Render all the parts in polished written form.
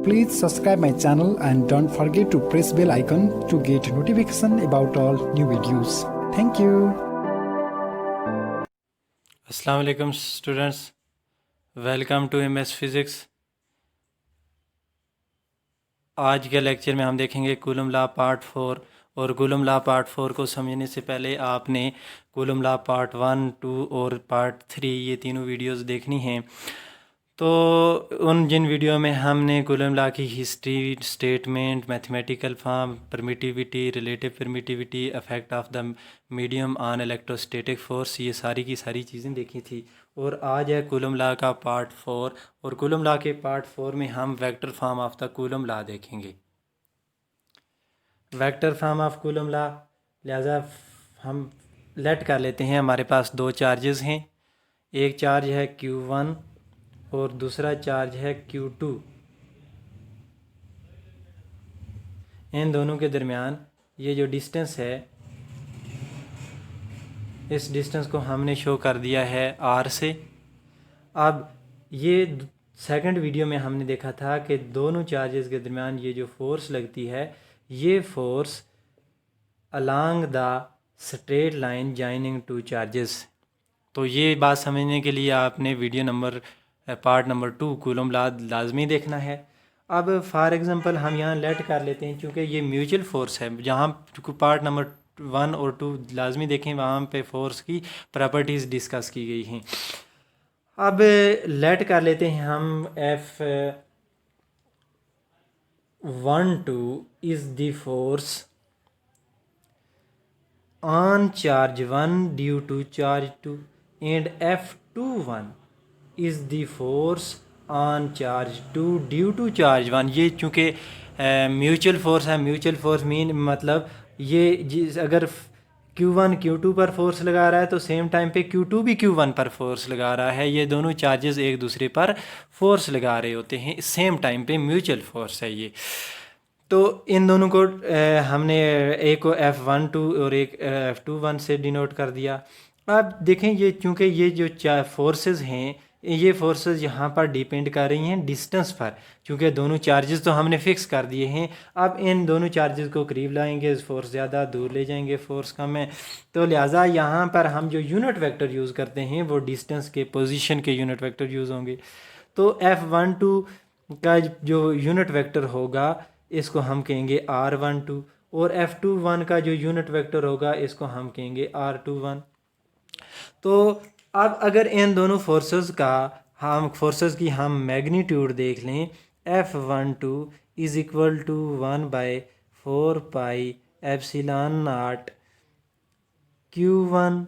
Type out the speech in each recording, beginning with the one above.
Please subscribe my channel and don't forget to press bell icon to get notification about all new videos. Thank you. अस्सलाम वालेकुम students, welcome to MS physics. आज के lecture में हम देखेंगे coulomb law part 4। और coulomb law part 4 को समझने से पहले आपने कूलम लॉ पार्ट 1, 2 और पार्ट 3 ये तीनों वीडियोस देखनी हैं। तो उन जिन वीडियो में हमने कूलम लॉ की history, statement, mathematical form, permittivity, relative permittivity, effect of the medium on electrostatic force, ये सारी की सारी चीज़ें देखी थी। और आज है कूलम लॉ का पार्ट 4। और कूलम लॉ के पार्ट 4 में हम vector form of the Coulomb law देखेंगे। Vector form of Coulomb law, लिहाजा हम लेट कर लेते हैं। हमारे पास दो चार्जेस हैं, एक चार्ज है Q1 और दूसरा चार्ज है Q2। इन दोनों के दरमियान ये जो डिस्टेंस है, इस डिस्टेंस को हमने शो कर दिया है R से। अब ये सेकंड वीडियो में हमने देखा था कि दोनों चार्जेस के दरमियान ये जो फोर्स लगती है, ये force along the straight line joining two charges. तो ये बात समझने के लिए आपने video number part number 2 coulomb law लाजमी देखना है। अब फॉर एग्ज़ाम्पल हम यहाँ लेट कर लेते हैं, क्योंकि ये म्यूचुअल फोर्स है। जहाँ पार्ट नंबर 1 और 2 लाजमी देखें, वहाँ पे फोर्स की प्रॉपर्टीज़ डिस्कस की गई हैं। अब लेट कर लेते हैं हम F12 is the force on charge 1 due to charge 2 and F21 is the force on charge 2 due to charge 1। ये चूँकि म्यूचुअल फोर्स है, म्यूचुअल फोर्स मीन मतलब ये अगर Q1 Q2 पर फोर्स लगा रहा है तो सेम टाइम पे Q2 भी Q1 पर फोर्स लगा रहा है। ये दोनों चार्जेस एक दूसरे पर फोर्स लगा रहे होते हैं सेम टाइम पे, म्यूचुअल फोर्स है ये। तो इन दोनों को हमने एक को F12 और एक F21 से डिनोट कर दिया। अब देखें, ये चूँकि ये जो फोर्सेस हैं, ये फोर्सेस यहाँ पर डिपेंड कर रही हैं डिस्टेंस पर, क्योंकि दोनों चार्जेस तो हमने फिक्स कर दिए हैं। अब इन दोनों चार्जेस को करीब लाएंगे, फोर्स ज़्यादा, दूर ले जाएंगे फोर्स कम है। तो लिहाजा यहाँ पर हम जो यूनिट वेक्टर यूज़ करते हैं वो डिस्टेंस के, पोजीशन के यूनिट वेक्टर यूज़ होंगे। तो F12 का जो यूनिट वेक्टर होगा इसको हम कहेंगे R12, और F21 का जो यूनिट वेक्टर होगा इसको हम कहेंगे R21। तो अब अगर इन दोनों फोर्सेस की हम मैग्नीट्यूड देख लें, F12 is equal to 1/4 pi epsilon naught Q1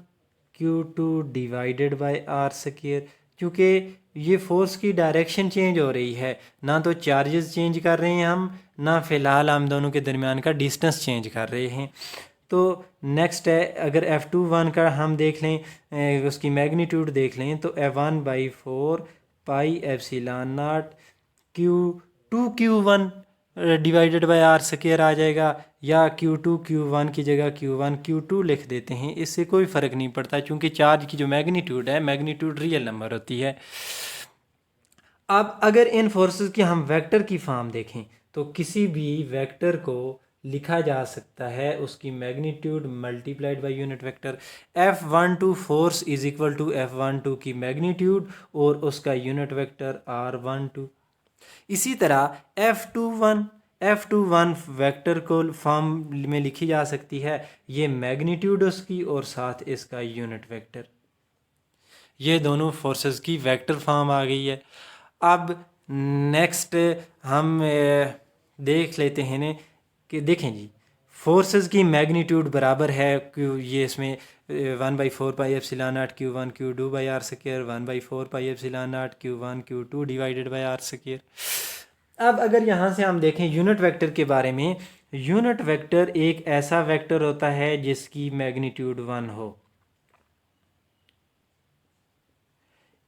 Q2 divided by R²। क्योंकि ये फोर्स की डायरेक्शन चेंज हो रही है, ना तो चार्जेस चेंज कर रहे हैं हम, ना फ़िलहाल हम दोनों के दरमियान का डिस्टेंस चेंज कर रहे हैं। तो नेक्स्ट है, अगर F21 का हम देख लें, उसकी मैग्नीट्यूड देख लें, तो 1/4 pi epsilon not Q2 Q1 divided by R² आ जाएगा, या Q2 Q1 की जगह Q1 Q2 लिख देते हैं। इससे कोई फ़र्क नहीं पड़ता, क्योंकि चार्ज की जो मैग्नीट्यूड है, मैग्नीट्यूड रियल नंबर होती है। अब अगर इन फोर्सेस की हम वेक्टर की फॉर्म देखें, तो किसी भी वेक्टर को लिखा जा सकता है उसकी magnitude multiplied by unit vector. F12 force is equal to F12 की मैग्नीट्यूड और उसका यूनिट वेक्टर R12। इसी तरह F21 वेक्टर को फॉर्म में लिखी जा सकती है, ये मैग्नीट्यूड उसकी और साथ इसका यूनिट वेक्टर। ये दोनों फोर्सेस की वेक्टर फॉर्म आ गई है। अब नेक्स्ट हम देख लेते हैं ने कि देखें जी, फोर्सेस की मैग्नीट्यूड बराबर है ये इसमें 1/4 pi epsilon naught Q1 Q2 by R², 1/4 pi epsilon naught Q1 Q2 divided by R²। अब अगर यहाँ से हम देखें यूनिट वेक्टर के बारे में, यूनिट वेक्टर एक ऐसा वेक्टर होता है जिसकी मैग्नीट्यूड 1 हो।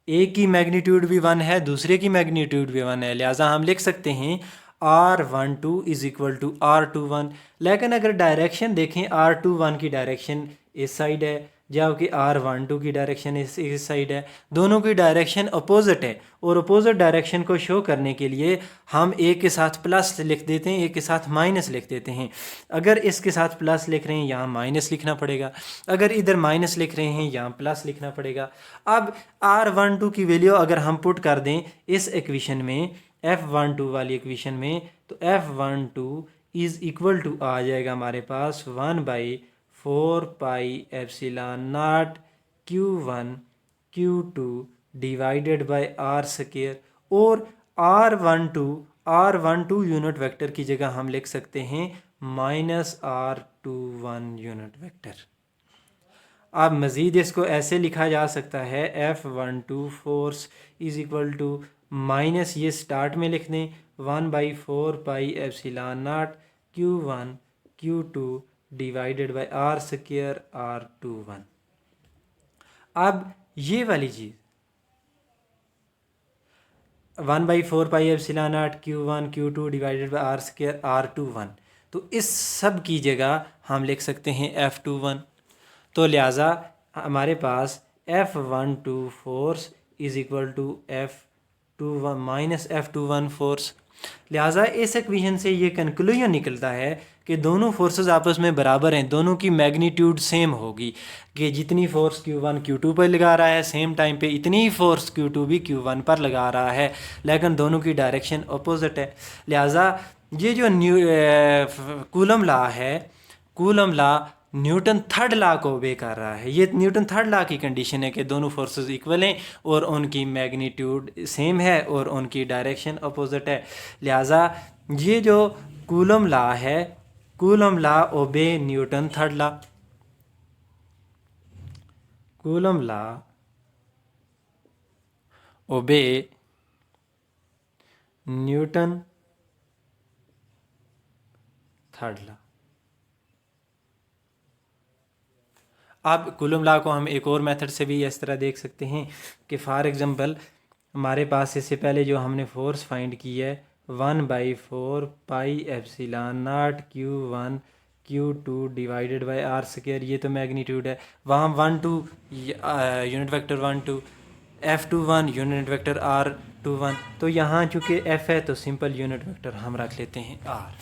एक की मैग्नीट्यूड भी 1 है, दूसरे की मैग्नीट्यूड भी 1 है, लिहाजा हम लिख सकते हैं R12 is equal to R21। लेकिन अगर डायरेक्शन देखें, R21 की डायरेक्शन इस साइड है, जबकि R12 की डायरेक्शन इस साइड है, दोनों की डायरेक्शन अपोजिट है। और अपोजिट डायरेक्शन को शो करने के लिए हम एक के साथ प्लस लिख देते हैं, एक के साथ माइनस लिख देते हैं। अगर इसके साथ प्लस लिख रहे हैं यहाँ माइनस लिखना पड़ेगा, अगर इधर माइनस लिख रहे हैं यहाँ प्लस लिखना पड़ेगा। अब R12 की वैल्यू अगर हम पुट कर दें इस इक्वेशन में, F12 वाली इक्वेशन में, तो F12 इज़ इक्वल टू आ जाएगा हमारे पास 1/4 pi epsilon naught Q1 Q2 divided by R square. और R12 यूनिट वेक्टर की जगह हम लिख सकते हैं -R21 यूनिट वेक्टर। अब मज़ीद इसको ऐसे लिखा जा सकता है F12 force is equal to minus, ये स्टार्ट में लिख दें 1/4 pi epsilon naught Q1 Q2 divided by R square R21। अब ये वाली चीज़ 1/4 pi epsilon naught Q1 Q2 divided by R square R21, तो इस सब की जगह हम लिख सकते हैं F21। तो लिहाजा हमारे पास F12 force is equal to F21 minus F21 force. लिहाजा इस इक्वेशन से ये कंक्लूजन निकलता है कि दोनों फोर्सेस आपस में बराबर हैं, दोनों की मैग्नीट्यूड सेम होगी, कि जितनी फोर्स Q1 Q2 पर लगा रहा है सेम टाइम पे इतनी ही फोर्स Q2 भी Q1 पर लगा रहा है, लेकिन दोनों की डायरेक्शन अपोजिट है। लिहाजा ये जो कूलम लॉ है, coulomb law Newton third law को ओबे कर रहा है। ये न्यूटन थर्ड लॉ की कंडीशन है कि दोनों फोर्सेस इक्वल हैं और उनकी मैग्नीट्यूड सेम है और उनकी डायरेक्शन अपोजिट है। लिहाजा ये जो कूलम लॉ है, कूलम लॉ ओबे Newton third law, coulomb law ओबे न्यूटन थर्ड लॉ। अब कूलम लॉ को हम एक और मेथड से भी इस तरह देख सकते हैं कि फॉर एग्जांपल हमारे पास इससे पहले जो हमने फोर्स फाइंड की है 1/4 pi epsilon naught Q1 Q2 divided by R square, ये तो मैग्नीट्यूड है। वहाँ 1-2 unit vector 1-2, F21 unit vector R21, तो यहाँ चूँकि F है तो सिंपल यूनिट वेक्टर हम रख लेते हैं R।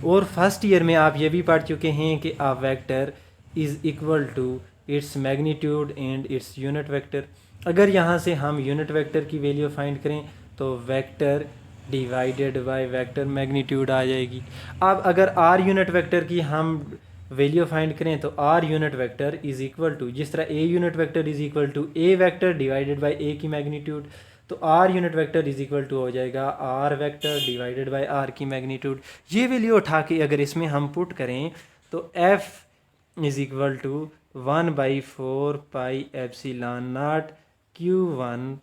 और फर्स्ट ईयर में आप ये भी पढ़ चुके हैं कि uh vector is equal to its magnitude and its unit vector. अगर यहाँ से हम यूनिट वेक्टर की वैल्यू फाइंड करें तो vector divided by vector magnitude आ जाएगी। अब अगर आर यूनिट वेक्टर की हम वैल्यू फाइंड करें तो R unit vector is equal to, जिस तरह A unit vector is equal to A vector divided by A की मैग्नीट्यूड, तो R unit vector is equal to हो जाएगा R vector divided by R की magnitude. ये वैल्यू उठा के अगर इसमें हम पुट करें तो F is equal to 1/4 pi epsilon naught Q1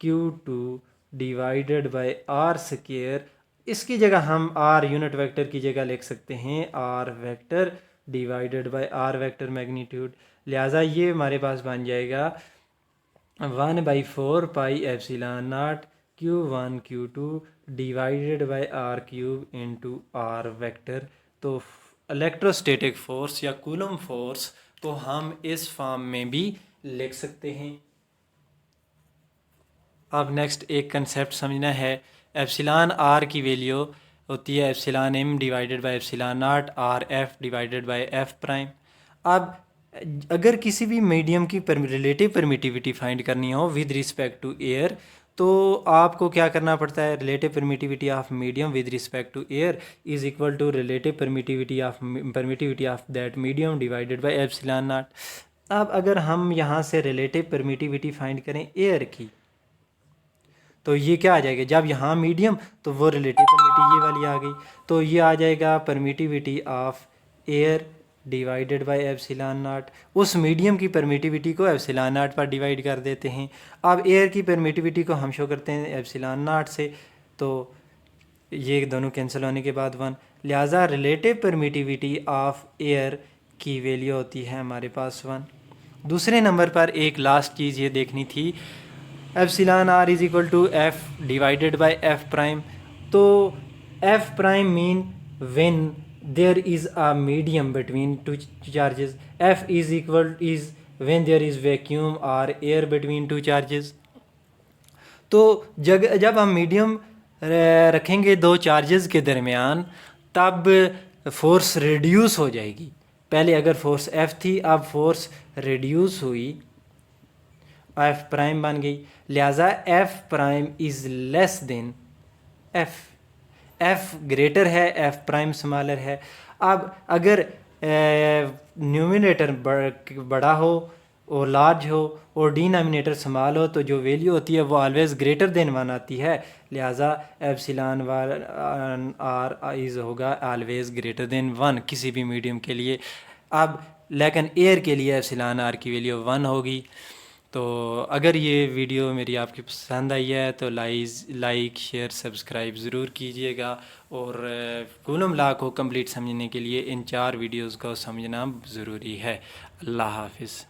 Q2 divided by R square. इसकी जगह हम आर यूनिट वेक्टर की जगह लिख सकते हैं R vector divided by R vector magnitude. लिहाजा ये हमारे पास बन जाएगा 1/4 pi epsilon naught Q1 Q2 divided by R cube into R vector. तो इलेक्ट्रोस्टैटिक फोर्स या कूलम फोर्स को हम इस फॉर्म में भी लिख सकते हैं। अब नेक्स्ट एक कंसेप्ट समझना है, एप्सिलॉन आर की वैल्यू होती है epsilon M divided by epsilon naught R F divided by F prime. अब अगर किसी भी मीडियम की रिलेटिव परमिटिविटी फाइंड करनी हो विद रिस्पेक्ट टू एयर, तो आपको क्या करना पड़ता है, relative permittivity of medium with respect to air is equal to relative permittivity of that medium divided by epsilon naught. अब अगर हम यहाँ से रिलेटिव परमिटिविटी फाइंड करें एयर की, तो ये क्या आ जाएगा, जब यहाँ मीडियम तो वो रिलेटिव परमिटिविटी ये वाली आ गई, तो ये आ जाएगा permittivity of air divided by epsilon not. उस मीडियम की परमिटिविटी को एप्सिलॉन नॉट पर डिवाइड कर देते हैं। अब एयर की परमिटिविटी को हम शो करते हैं एप्सिलॉन नॉट से, तो ये दोनों कैंसिल होने के बाद 1। लिहाजा रिलेटिव परमिटिविटी ऑफ एयर की वैल्यू होती है हमारे पास 1। दूसरे नंबर पर एक लास्ट चीज़ ये देखनी थी, epsilon R is equal to F divided by F prime. तो F prime mean when there is a medium between two charges. F is equal is when there is vacuum or air between two charges. तो जब हम medium रखेंगे दो charges के दरमियान, तब force reduce हो जाएगी. पहले अगर फोर्स F थी, अब फोर्स रिड्यूस हुई, F प्राइम बन गई. लिहाजा F prime is less than F. F greater है, F प्राइम स्मॉलर है. अब अगर न्यूमिनेटर बड़ा हो और लार्ज हो और डिनोमिनेटर स्मॉल हो, तो जो वैल्यू होती है वो ऑलवेज ग्रेटर देन 1 आती है. लिहाजा एप्सिलॉन आर इज़ होगा ऑलवेज ग्रेटर देन 1 किसी भी मीडियम के लिए. अब लेकिन एयर के लिए एप्सिलॉन आर की वैल्यू 1 होगी. तो अगर ये वीडियो मेरी आपकी पसंद आई है तो लाइक शेयर सब्सक्राइब ज़रूर कीजिएगा. और कूलम लॉ को कंप्लीट समझने के लिए इन 4 वीडियोस को समझना ज़रूरी है. अल्लाह हाफिज़.